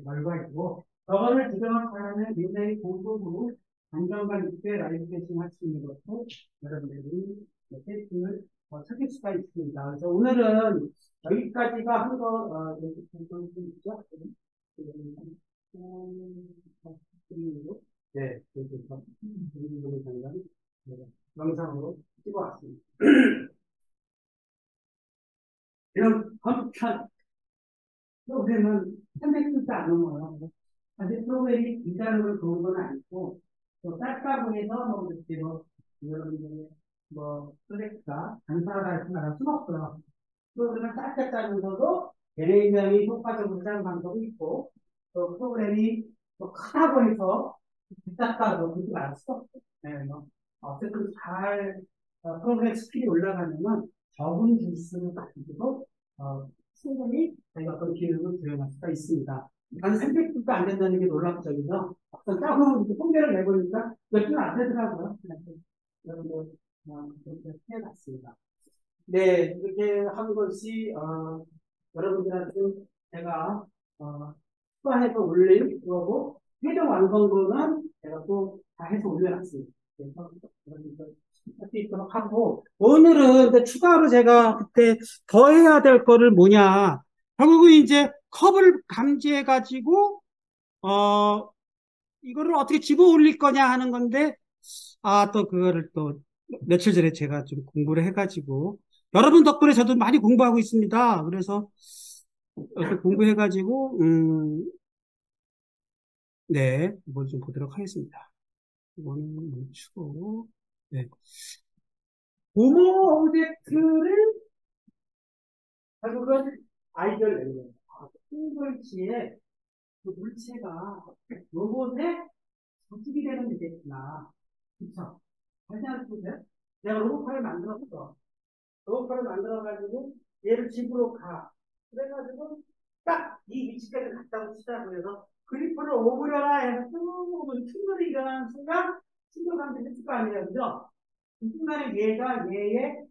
결과이고 저거를 지정을 잘하면 굉장히 공부로 안정감 있게 라이브 세팅 할 수 있는 것도 여러분들이 세팅을 찾을 수가 있습니다. 그래서 오늘은 여기까지가 한 거, 여기 좀 있죠? 네, 그래서 그림으로 잠깐 영상으로 찍어왔습니다. 이런 건편 프로그램은 300줄도 안 넘어요. 사실 프로그램이 기자력을 좋은 건 아니고, 또 짧다고 해서 뭐, 이렇게 여러분들의 프로젝트가 간사하다 할수 말할 수는 없어요. 프로그램을 짧게 짜면서도 굉장히 효과적으로 짜는 방법이 있고, 또 프로그램이 또 크다고 해서 작다고 그렇게 말할 수 없어요. 네, 어쨌든 프로그램 스킬이 올라가려면 적은 기술을 가지고, 충분히 저희가 어떤 기능을 구현할 수가 있습니다. 한 300줄도 안 된다는 게 놀랍적이죠. 막상 짜고 이렇게 통계를 내보니까 몇 줄 안 되더라고요. 여러분들, 그렇게 해놨습니다. 네, 이렇게 한 것이, 여러분들한테 제가, 추가해서 올린 거고, 최종 완성도는 제가 또 다 해서 올려놨습니다. 그래서 여러분들 할 수 있도록 하고, 오늘은 이제 추가로 제가 그때 더 해야 될 거를 뭐냐. 결국은 이제 컵을 감지해가지고, 이거를 어떻게 집어 올릴 거냐 하는 건데, 또 그거를 또 며칠 전에 제가 좀 공부를 해가지고, 여러분 덕분에 저도 많이 공부하고 있습니다. 그래서 이렇게 공부해가지고, 네, 한번 좀 보도록 하겠습니다. 이거는 멈추고, 네. 고모 오브젝트를 결국은 아이디어를 내는 거예요. 싱글치에 그 물체가 로봇에 저축이 되는 일이겠구나. 그쵸? 다시 한번 보세요. 내가 로봇파를 만들었어. 로봇파를 만들어가지고 얘를 집으로 가. 그래가지고 딱 이 위치까지 갔다고 치자. 그래서 그리프를 오므려라 해서 쭉 충돌이 일어나는 순간 충돌감도 했을 거 아니에요. 그죠? 그 순간에 얘의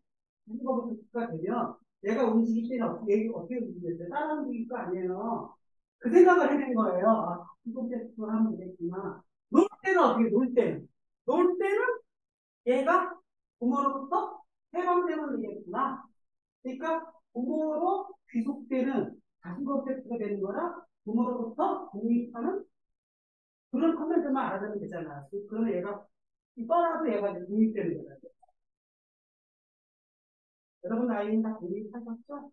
행거부터가 되면 얘가 움직일 때는 어떻게 움직이겠어요? 따라 움직일 거 아니에요. 그 생각을 해낸 거예요. 이거 테스트를 하면 되겠구나. 놀 때는 어떻게 놀 때는? 놀 때는 얘가 부모로부터 해방되면 되겠구나. 그러니까 부모로 귀속되는 자신거 테스트가 되는 거라 부모로부터 독립하는 그런 컨텐츠만 알아두면 되잖아. 그러면 얘가 떠나도 얘가 독립되는 거야. 여러분 아이는 다 독립하셨죠?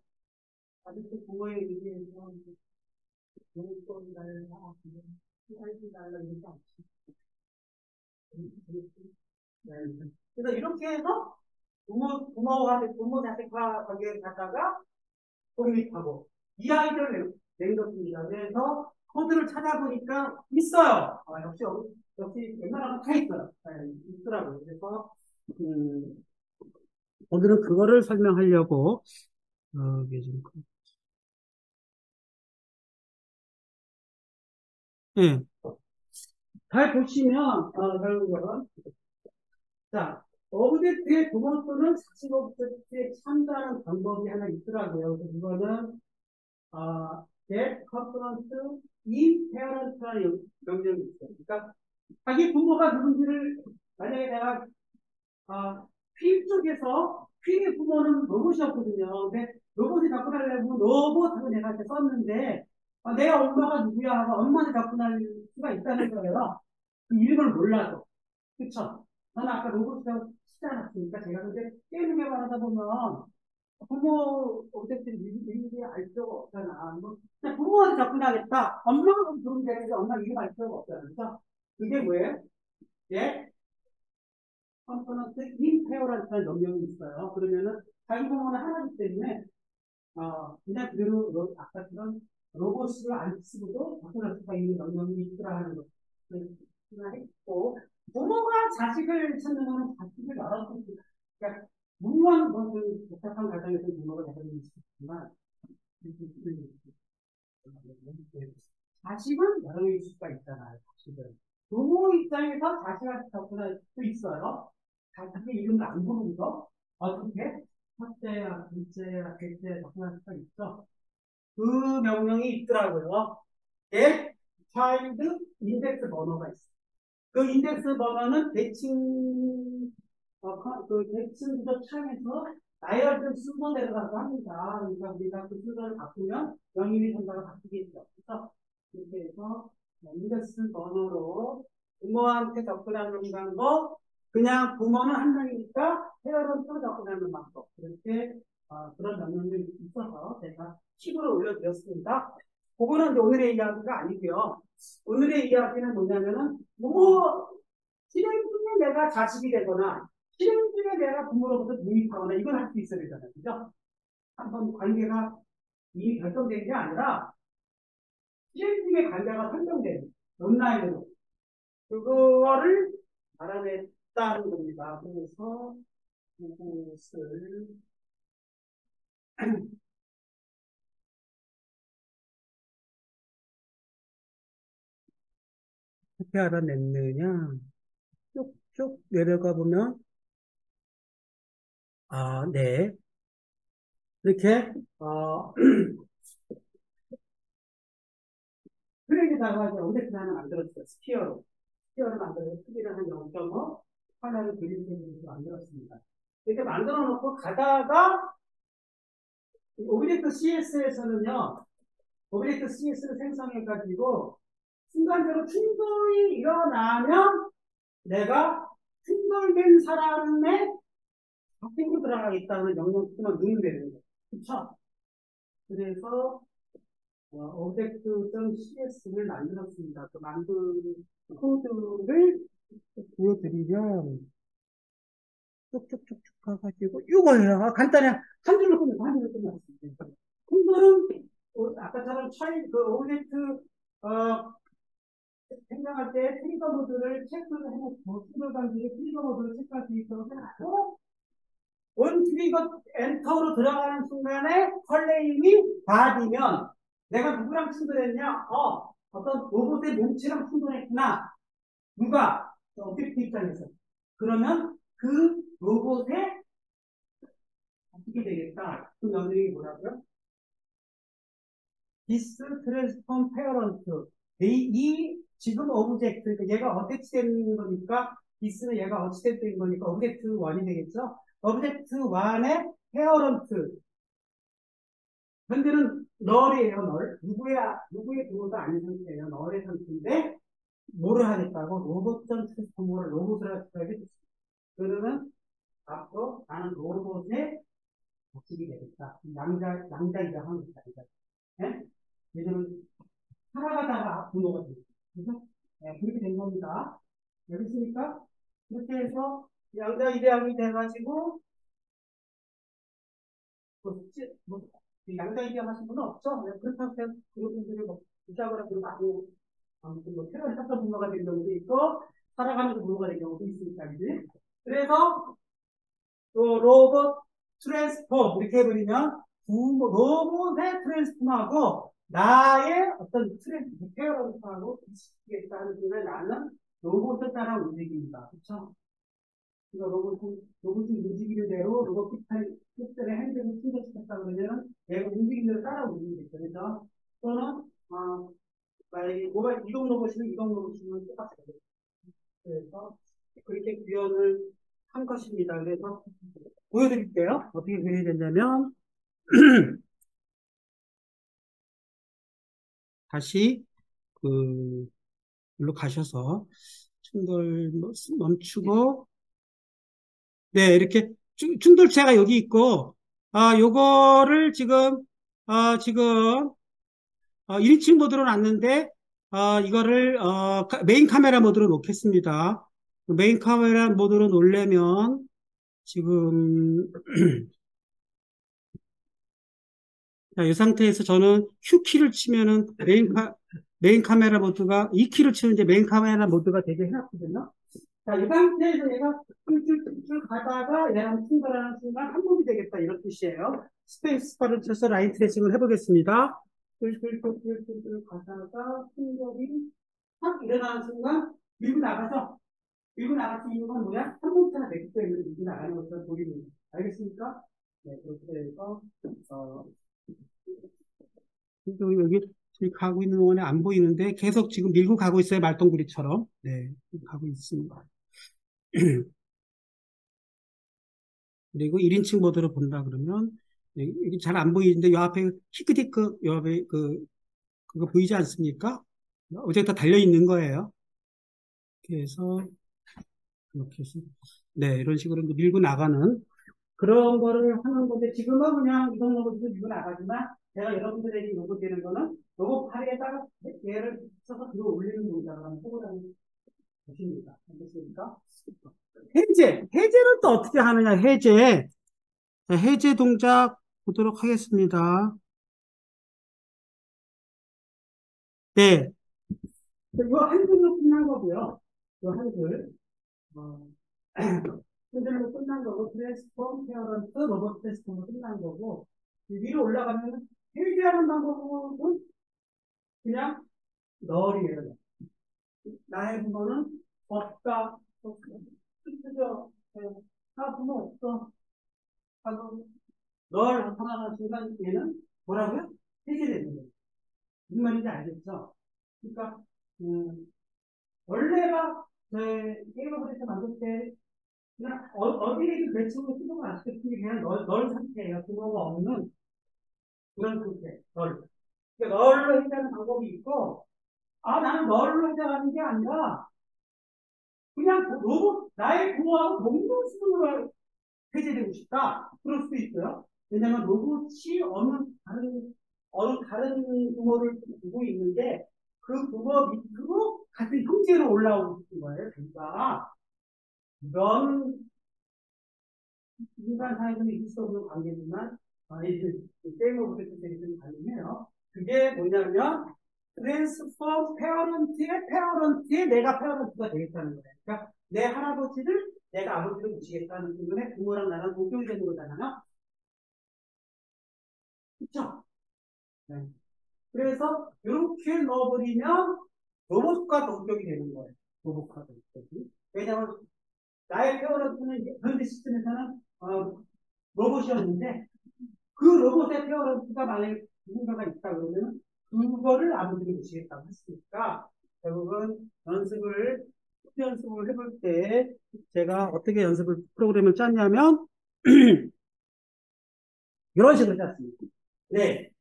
아직도 부모의 의지에서 용돈 달라, 살기 달라 이러지 않지. 그래서 이렇게 해서 부모 자식과 관계를 갖다가 독립하고 이 아이들을 낸 것입니다. 그래서 코드를 찾아보니까 있어요. 역시 웬만하면 다 있어요. 네, 있더라고요. 그래서 오늘은 그거를 설명하려고 이게 좀 예. 잘 보시면 결국은 자 오브젝트의 두 번째는 자식 오브젝트에 참조하는 방법이 하나 있더라고요. 그래서 이거는 get component in parent라는 명령이 있어요. 그러니까 자기 부모가 누군지를 만약에 내가 휭 쪽에서 휭의 부모는 로봇이었거든요. 근데 로봇이 접근하려면 로봇하고 내가 이렇게 썼는데 내 엄마가 누구야 하고 엄마한테 접근할 수가 있다는 거예요. 그 이름을 몰라도. 그쵸? 저는 아까 로봇이라고 치지 않았습니까? 제가 근데 게임 개발하다 보면 부모 오브젝트를 미리 알 필요가 없잖아. 뭐, 그냥 부모한테 접근하겠다. 엄마가 부르면 되는데 엄마 이름 알 필요가 없잖아. 그죠? 그게 뭐예요? 예? 컴포넌트 인페어런트라는 명령이 있어요. 그러면은 자기 공원은 하나이기 때문에 그냥 그대로 아까처럼 로봇을 안 쓰고도 바꿔낼 수가 있는 명령이 있더라 하는 거. 그걸 했고, 부모가 자식을 찾는 거는 자식을 알아서, 그러니까, 물론, 그 복잡한 가정에서 부모가 대단히 있을 수 있지만, 자식은 여러 명일 수가 있잖아요, 자식은. 부모 입장에서 자식한테 접근할 수도 있어요. 자식의 이름을 안 부르는 거. 어떻게? 첫째야, 둘째야, 셋째야 접근할 수가 있죠. 그 명령이 있더라고요. get child index 번호가 있어요. 그 인덱스 번호는 그 대칭 부적 창에서 나열된 순서대로 가서 합니다. 그러니까 우리가 그 순서를 바꾸면 영인의 전자가 바뀌겠죠. 그래서 이렇게 해서 인덱스 번호로 부모한테 접근하는 방법, 그냥 부모는 한 명이니까 회원으로 접근하는 방법. 이렇게 그런 명령들이 있어서 제가 팁으로 올려드렸습니다. 그거는 이제 오늘의 이야기가 아니고요. 오늘의 이야기는 뭐냐면은 부모 실행 중에 내가 자식이 되거나 실행 중에 내가 부모로부터 독립하거나 이걸 할 수 있어야 되잖아요. 그죠? 한번 관계가 이미 결정된 게 아니라 실행 중에 관계가 설정된 온라인으로 그거를 알아냈다는 겁니다. 그래서 그것을 어떻게 알아냈느냐? 쭉쭉 내려가 보면 네. 이렇게 트랙에다가 이제 오브젝트 하나 만들었어요. 스피어를 만들어서 크기를 한 0.5, 하나를 그림책으로 만들었습니다. 이렇게 만들어 놓고 가다가 오브젝트 CS에서는요, 오브젝트 CS를 생성해가지고 순간적으로 충돌이 일어나면 내가 충돌된 사람의 바뀐으로 들어가겠다는 명령 쓰면 넣으면 되는 거예요. 그쵸? 그래서 오브젝트.cs를 만들었습니다. 그 만든 코드를 보여드리면 쭉쭉쭉쭉 가가지고 이거예요. 간단해. 한 줄로 끝났어. 한 줄로 끝났습니다. 컴퓨터는 아까처럼 그 오브젝트 생성할 때 트리거 모드를 체크를 해놓고 트리거 단지에 트리거 모드를 체크할 수 있도록 해놨고 원 트리거 엔터로 들어가는 순간에 컬레임이 바디면 내가 누구랑 충돌했냐? 어떤 로봇의 몸체랑 충돌했구나. 누가? 오브젝트 입장에서. 그러면 그 로봇에 어떻게 되겠다? 그 명령이 뭐라고요? this transform parent. 이 지금 오브젝트, 그러니까 얘가 어태치된 거니까, this는 얘가 어태치된 거니까 오브젝트 1이 되겠죠? 오브젝트 1의 parent. 현재는 널이에요, 널. 누구의 부모도 아닌 상태예요. 널의 상태인데, 뭐를 하겠다고? 로봇.transform를 로봇을 하겠다고 해줬어요. 그러면 앞으로 나는 로봇의 자식이 되겠다. 양자이자 하는 거다. 네? 예전은 살아가다가 부모가 되겠다. 그래서 그렇게 된 겁니다. 알겠습니까? 그렇게 해서 양자이대항이 돼가지고 양자이대항 하신 분은 없죠? 그렇다고 해서 그런 분들이 부작으로 그러고 아무 아무튼 테러를 샀던 부모가 된 경우도 있고 살아가면서 부모가 된 경우도 있으니까 그지? 그래서 또 로봇 트랜스폼 이렇게 해버리면 로봇의 트랜스폼하고 나의 어떤 트랜스폼하고 비슷하겠다는 순간 나는 로봇을 따라 움직입니다. 그렇죠? 그러니까 로봇이 움직이는 대로 로봇 픽셀의 핸들을 충족시켰다 그러면 얘가 움직이는 대로 따라 움직이겠죠. 그래서 또는 만약에 모바일 이동 로봇이면 똑같아요. 그래서 그렇게 구현을 한 것입니다. 그래서 보여드릴게요. 어떻게 그려야 되냐면 다시 일로 가셔서 충돌 멈추고 네 이렇게 충돌체가 여기 있고 요거를 지금 1인칭 모드로 놨는데 이거를 메인 카메라 모드로 놓겠습니다. 메인 카메라 모드로 놓으려면 지금 자, 이 상태에서 저는 Q키를 치면은 메인 카메라 모드가 E키를 치면 이제 메인 카메라 모드가 되게 해놨거든요. 자, 이 상태에서 얘가 쭉 가다가 얘랑 충돌하는 순간 한 몸이 되겠다 이런 뜻이에요. 스페이스바를 쳐서 라인 트레이싱을 해보겠습니다. 쭉 가다가 충돌이 확 일어나는 순간 밀고 나가서 밀고 나갈 수 있는 건 뭐야? 한 몸차가 되기 때문에 밀고 나가는 것처럼 보입니다. 알겠습니까? 네, 그렇게 해서 여기 지금 가고 있는 동안에 안 보이는데 계속 지금 밀고 가고 있어요. 말똥구리처럼. 네, 가고 있습니다. 그리고 1인칭 모드로 본다 그러면 이게 잘 안 보이는데 요 앞에 히크디크 요 앞에 그거 보이지 않습니까? 어제 다 달려 있는 거예요. 그래서 이렇게 해서 네 이런 식으로 이제 밀고 나가는 그런 거를 하는 건데 지금은 그냥 이동 로봇으로 밀고 나가지만 제가 여러분들에게 요구되는 거는 로봇 팔에다가 얘를 써서 들어 올리는 동작을 한번 해보라는 것입니다. 알겠습니까? 해제는 또 어떻게 하느냐, 해제. 자, 해제 동작 보도록 하겠습니다. 네. 이거 한 줄로 끝난 거고요. 이거 한 줄. 어, 한 줄로 끝난 거고, 트랜스폼, 페어런트, 로봇 트랜스폼으로 끝난 거고, 위로 올라가면 해제하는 방법은 그냥 널이에요. 나의 부모는 없다. 그죠? 나 부모 없어. 하고, 널 나타나는 순간 얘는 뭐라고요? 해제되는 거예요. 무슨 말인지 알겠죠? 그러니까, 원래가 제 게임오브젝트 만들 때 그냥 어디에도 매칭을 쓰고 안 쓰고 그냥 널 상태예요. 그거가 없는 그런 상태. 널. 그러니까 널로 해제하는 방법이 있고, 아, 나는 널로 해제하는 게 아니라 그냥 로봇, 나의 부모하고 동료 수준으로 해제되고 싶다. 그럴 수도 있고요. 왜냐하면 로봇이 어느 다른 부모를 두고 있는데 그 부모 밑으로 같은 형제로 올라오고 싶은 거예요. 그러니까 이런 인간 사회에서는 있을 수 없는 관계지만 게임 오브 데스는 가능해요. 그게 뭐냐면 트랜스포 페어런트의 내가 페어런트가 되겠다는 거예요. 그러니까 내 할아버지를 내가 아버지로 모시겠다는 순간에 부모랑 나랑 동경이 되는 거잖아요. 그쵸? 네. 그래서 이렇게 넣어버리면 로봇과 동격이 되는 거예요. 로봇과 동격이. 왜냐하면 나의 페어런트는 현대 시스템에서는 로봇이었는데 그 로봇의 페어런트가 만약에 누군가가 있다 그러면 그거를 아버지로 모시겠다고 했으니까 결국은 연습을 해볼 때 제가 어떻게 프로그램을 짰냐면 이런 식으로 짰습니다. 네.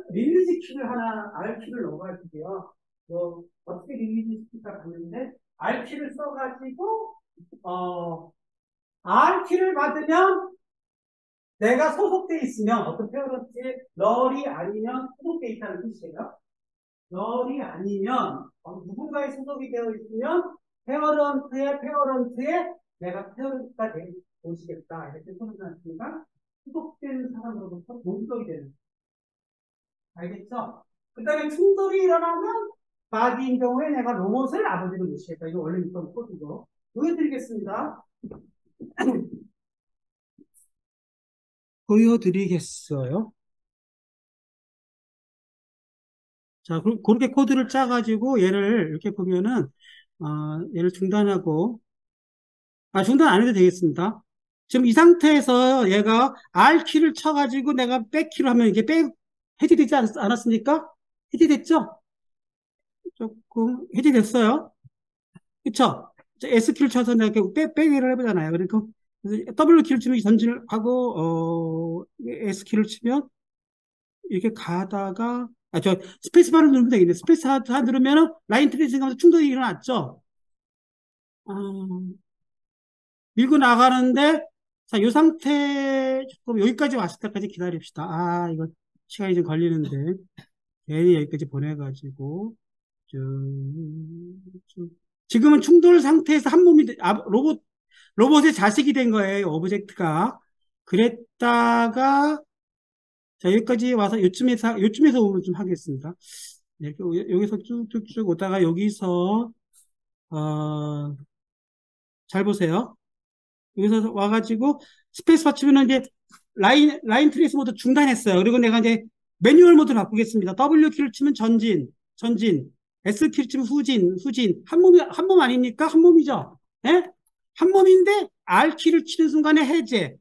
릴리즈 키를 하나, R키를 넣어갈 텐데요. 어떻게 릴리즈 키가 갔는데, R키를 써가지고, R키를 받으면 내가 소속돼 있으면, 어떤 페어런트에 널이 아니면 소속돼 있다는 뜻이에요. 널이 아니면, 누군가에 소속이 되어 있으면, 페어런트에 내가 페어런트가 되 오시겠다. 이렇게 소속났으니까, 소속된 사람으로부터 동석이 되는 알겠죠? 그 다음에 충돌이 일어나면 바디인 경우에 내가 로봇을 아버지로 모시겠다. 이거 원래 있던 코드고. 보여드리겠습니다. 보여드리겠어요. 자, 그렇게 코드를 짜가지고 얘를 이렇게 보면은, 얘를 중단하고, 중단 안 해도 되겠습니다. 지금 이 상태에서 얘가 R키를 쳐가지고 내가 백키로 하면 이게 해제되지 않았습니까? 해제됐죠? 조금 해제됐어요. 그쵸? S키를 쳐서 내가 백위를 해보잖아요. 그러니까 W키를 치면 전진하고, S키를 치면 이렇게 가다가, 스페이스바를 누르면 되겠네. 스페이스바 누르면 라인 트레이싱 하면서 충돌이 일어났죠? 아, 밀고 나가는데, 자, 이 상태, 조금 여기까지 왔을 때까지 기다립시다. 이거 시간이 좀 걸리는데. 괜히 여기까지 보내가지고, 쭉, 쭉. 지금은 충돌 상태에서 한 몸이, 로봇의 자식이 된 거예요, 오브젝트가. 그랬다가, 자, 여기까지 와서 요쯤에서 오늘 좀 하겠습니다. 네, 여기서 쭉쭉쭉 오다가 여기서, 어, 잘 보세요. 여기서 와가지고 스페이스바 치면은 이제 라인 트레이스 모드 중단했어요. 그리고 내가 이제 매뉴얼 모드 바꾸겠습니다. W 키를 치면 전진. S 키를 치면 후진. 한 몸 아닙니까? 한 몸이죠. 예? 한 몸인데 R 키를 치는 순간에 해제.